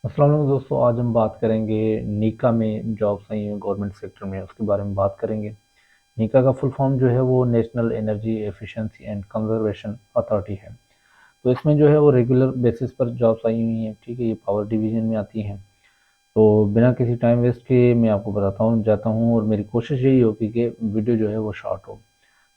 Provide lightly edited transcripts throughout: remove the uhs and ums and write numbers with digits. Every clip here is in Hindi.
अस्सलाम वालेकुम दोस्तों, आज हम बात करेंगे नीका में जॉब्स आई हैं गवर्नमेंट सेक्टर में, उसके बारे में बात करेंगे। नीका का फुल फॉर्म जो है वो national energy efficiency and conservation authority है। तो इसमें जो है वो रेगुलर बेसिस पर जॉब्स आई हुई हैं। ठीक है, ये पावर डिवीजन में आती हैं। तो बिना किसी टाइम वेस्ट के मैं आपको बताता हूँ जाता हूँ, और मेरी कोशिश यही होगी कि वीडियो जो है वो शॉर्ट हो।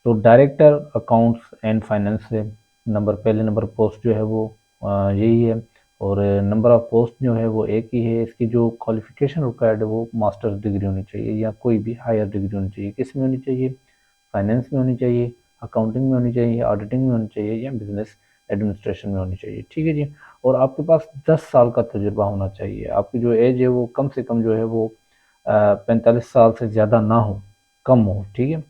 तो डायरेक्टर अकाउंट्स एंड फाइनेंस से पहले नंबर पोस्ट जो है वो यही है। और नंबर ऑफ पोस्ट जो है वो एक ही है। इसकी जो क्वालिफिकेशन रिक्वायर्ड है वो मास्टर्स डिग्री होनी चाहिए या कोई भी हायर डिग्री होनी चाहिए। किस में होनी चाहिए? फाइनेंस में होनी चाहिए, अकाउंटिंग में होनी चाहिए, ऑडिटिंग में होनी चाहिए या बिजनेस एडमिनिस्ट्रेशन में होनी चाहिए। ठीक है जी। और आपके पास 10 साल का तजुर्बा होना चाहिए। आपकी जो एज है वो कम से कम जो है वो 45 साल से ज़्यादा ना हो, कम हो। ठीक है।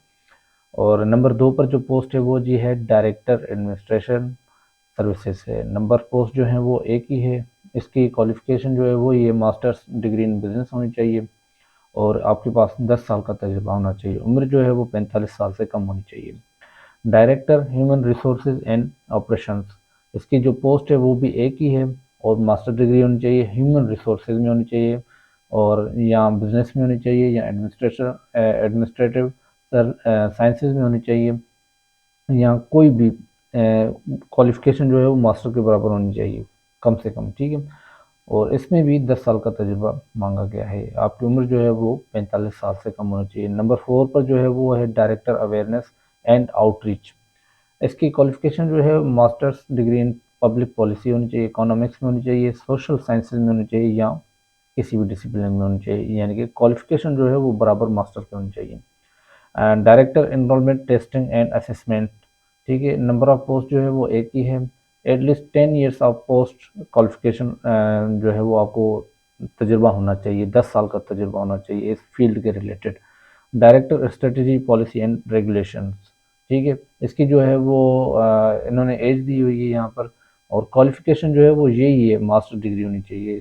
और नंबर 2 पर जो पोस्ट है वो जी है डायरेक्टर एडमिनिस्ट्रेशन सर्विसेज है। नंबर पोस्ट जो है वो एक ही है। इसकी क्वालिफिकेशन जो है वो ये मास्टर्स डिग्री इन बिजनेस होनी चाहिए। और आपके पास 10 साल का तजुर्बा होना चाहिए। उम्र जो है वो 45 साल से कम होनी चाहिए। Director human resources and operations, इसकी जो पोस्ट है वो भी एक ही है। और मास्टर डिग्री होनी चाहिए, ह्यूमन रिसोर्सेज में होनी चाहिए, और या बिजनेस में होनी चाहिए या एडमिनिस्ट्रेटिव साइंसेज में होनी चाहिए, या कोई भी क्वालिफिकेशन जो है वो मास्टर के बराबर होनी चाहिए कम से कम। ठीक है। और इसमें भी 10 साल का तजुर्बा मांगा गया है। आपकी उम्र जो है वो 45 साल से कम होनी चाहिए। नंबर 4 पर जो है वो है डायरेक्टर अवेयरनेस एंड आउटरीच। इसकी क्वालिफिकेशन जो है masters degree in public policy होनी चाहिए, इकोनॉमिक्स में होनी चाहिए, सोशल साइंसेज में होनी चाहिए या किसी भी डिसिप्लिन में होनी चाहिए। यानी कि क्वालिफिकेशन जो है वो बराबर मास्टर की होनी चाहिए। And director enrolment testing and assessment. ठीक है, नंबर ऑफ पोस्ट जो है वो एक ही है। At least 10 years of post qualification जो है वो आपको तजुर्बा होना चाहिए, 10 साल का तजुर्बा होना चाहिए इस फील्ड के related. Director strategy policy and regulations. ठीक है, इसकी जो है वो इन्होंने एज दी हुई है यहाँ पर। और क्वालिफिकेशन जो है वो यही है, मास्टर डिग्री होनी चाहिए,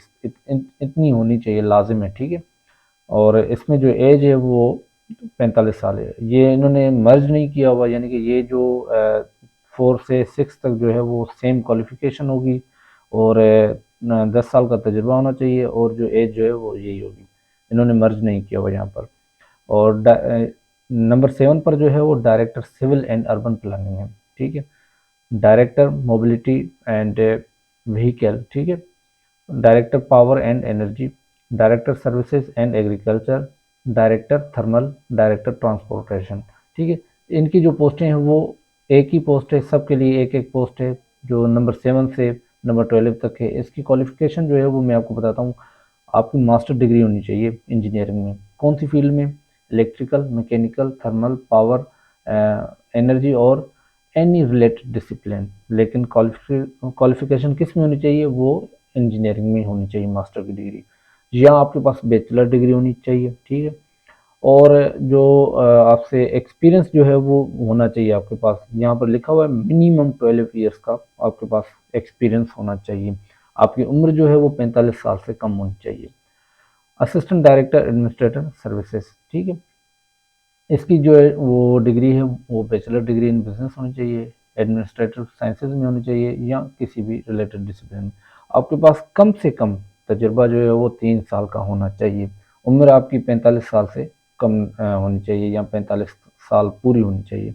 इतनी होनी चाहिए, लाजिम है। ठीक है। और इसमें जो एज है वो 45 साल है। ये इन्होंने मर्ज नहीं किया हुआ, यानी कि ये जो 4 से 6 तक जो है वो सेम क्वालिफिकेशन होगी। और 10 साल का तजुर्बा होना चाहिए, और जो एज जो है वो यही होगी। इन्होंने मर्ज नहीं किया हुआ यहाँ पर। और नंबर 7 पर जो है वो director civil and urban planning है। ठीक है। Director mobility and vehicle. ठीक है। Director power and energy, director services and agriculture, director thermal, director transportation. ठीक है। इनकी जो पोस्टें हैं वो एक ही पोस्ट है, सबके लिए एक एक पोस्ट है। जो नंबर 7 से नंबर 12 तक है। इसकी क्वालिफिकेशन जो है वो मैं आपको बताता हूँ। आपकी मास्टर डिग्री होनी चाहिए इंजीनियरिंग में। कौन सी फील्ड में? Electrical, mechanical, thermal, power, energy और एनी रिलेटेड डिसिप्लिन। लेकिन क्वालिफिकेशन किस में होनी चाहिए? वो इंजीनियरिंग में होनी चाहिए मास्टर की डिग्री, या आपके पास बैचलर डिग्री होनी चाहिए। ठीक है। और जो आपसे एक्सपीरियंस जो है वो होना चाहिए आपके पास। यहाँ पर लिखा हुआ है मिनिमम 12 ईयर्स का आपके पास एक्सपीरियंस होना चाहिए। आपकी उम्र जो है वो 45 साल से कम होनी चाहिए। Assistant director administrator services. ठीक है। इसकी जो है वो डिग्री है वो बैचलर डिग्री इन बिजनेस होनी चाहिए, एडमिनिस्ट्रेटिव साइंसेज में होनी चाहिए या किसी भी रिलेटेड डिसिप्लिन में। आपके पास कम से कम तजुर्बा जो है वो 3 साल का होना चाहिए। उम्र आपकी 45 साल से कम होनी चाहिए, या 45 साल पूरी होनी चाहिए।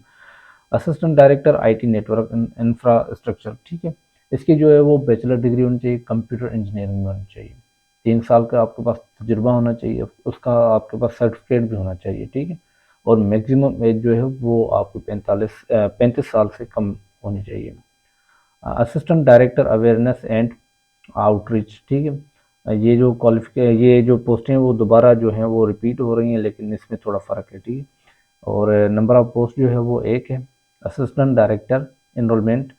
Assistant director IT network infrastructure. ठीक है। इसकी जो है वो बैचलर डिग्री होनी चाहिए, कंप्यूटर इंजीनियरिंग में होनी चाहिए। 3 साल का आपके पास तजुर्बा होना चाहिए, उसका आपके पास सर्टिफिकेट भी होना चाहिए। ठीक है। और मैक्सिमम एज जो है वो आपकी 35 साल से कम होनी चाहिए। Assistant director awareness and outreach. ठीक है। ये जो पोस्टें हैं वो दोबारा जो हैं वो रिपीट हो रही हैं, लेकिन इसमें थोड़ा फ़र्क है। ठीक है। और नंबर ऑफ पोस्ट जो है वो एक है। Assistant director enrolment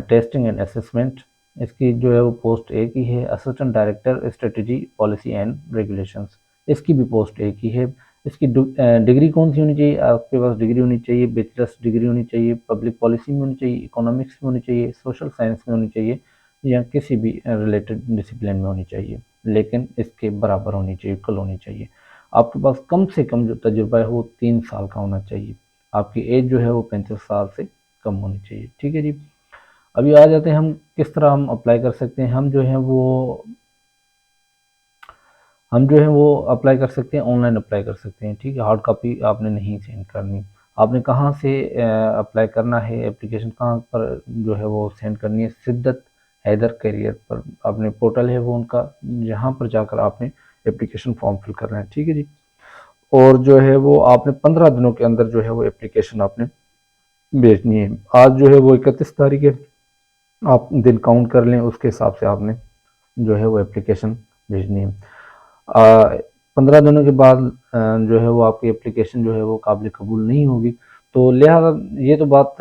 testing and assessment, इसकी जो है वो पोस्ट एक ही है। Assistant director strategy policy and regulations, इसकी भी पोस्ट एक ही है। इसकी डिग्री कौन सी होनी चाहिए? आपके पास डिग्री होनी चाहिए, बैचलर्स डिग्री होनी चाहिए, पब्लिक पॉलिसी में होनी चाहिए, इकोनॉमिक्स में होनी चाहिए, सोशल साइंस में होनी चाहिए या किसी भी रिलेटेड डिसिप्लिन में होनी चाहिए। लेकिन इसके बराबर होनी चाहिए, इक्वल होनी चाहिए। आपके पास कम से कम जो तजुर्बा है वो 3 साल का होना चाहिए। आपकी एज जो है वो 35 साल से कम होनी चाहिए। ठीक है जी। अभी आ जाते हैं हम किस तरह हम अप्लाई कर सकते हैं। हम जो है वो हम जो है वो अप्लाई कर सकते हैं, ऑनलाइन अप्लाई कर सकते हैं, ठीक है। हार्ड कॉपी आपने नहीं सेंड करनी। आपने कहाँ से अप्लाई करना है, एप्लीकेशन कहाँ पर जो है वो सेंड करनी है, सिद्दत हैदर करियर पर आपने पोर्टल है वो उनका, जहाँ पर जाकर आपने एप्लीकेशन फॉर्म फिल करना है, ठीक है जी। और जो है वो आपने 15 दिनों के अंदर जो है वो एप्लीकेशन आपने भेजनी है। आज जो है वो 31 तारीख है, आप दिन काउंट कर लें, उसके हिसाब से आपने जो है वो एप्लीकेशन भेजनी है। 15 दिनों के बाद जो है वो आपकी एप्लीकेशन जो है वो काबिल कबूल नहीं होगी। तो लिहाजा ये तो बात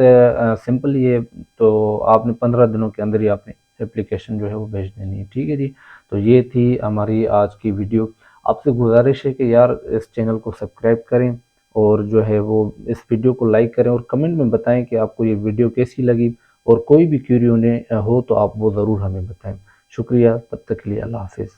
सिंपल ही है, तो आपने 15 दिनों के अंदर ही आपने एप्लीकेशन जो है वो भेज देनी है, ठीक है जी। तो ये थी हमारी आज की वीडियो। आपसे गुजारिश है कि यार इस चैनल को सब्सक्राइब करें और जो है वो इस वीडियो को लाइक करें और कमेंट में बताएं कि आपको ये वीडियो कैसी लगी, और कोई भी क्यूरी हो तो आप वो ज़रूर हमें बताएं। शुक्रिया, तब तक के लिए अल्लाह हाफिज़।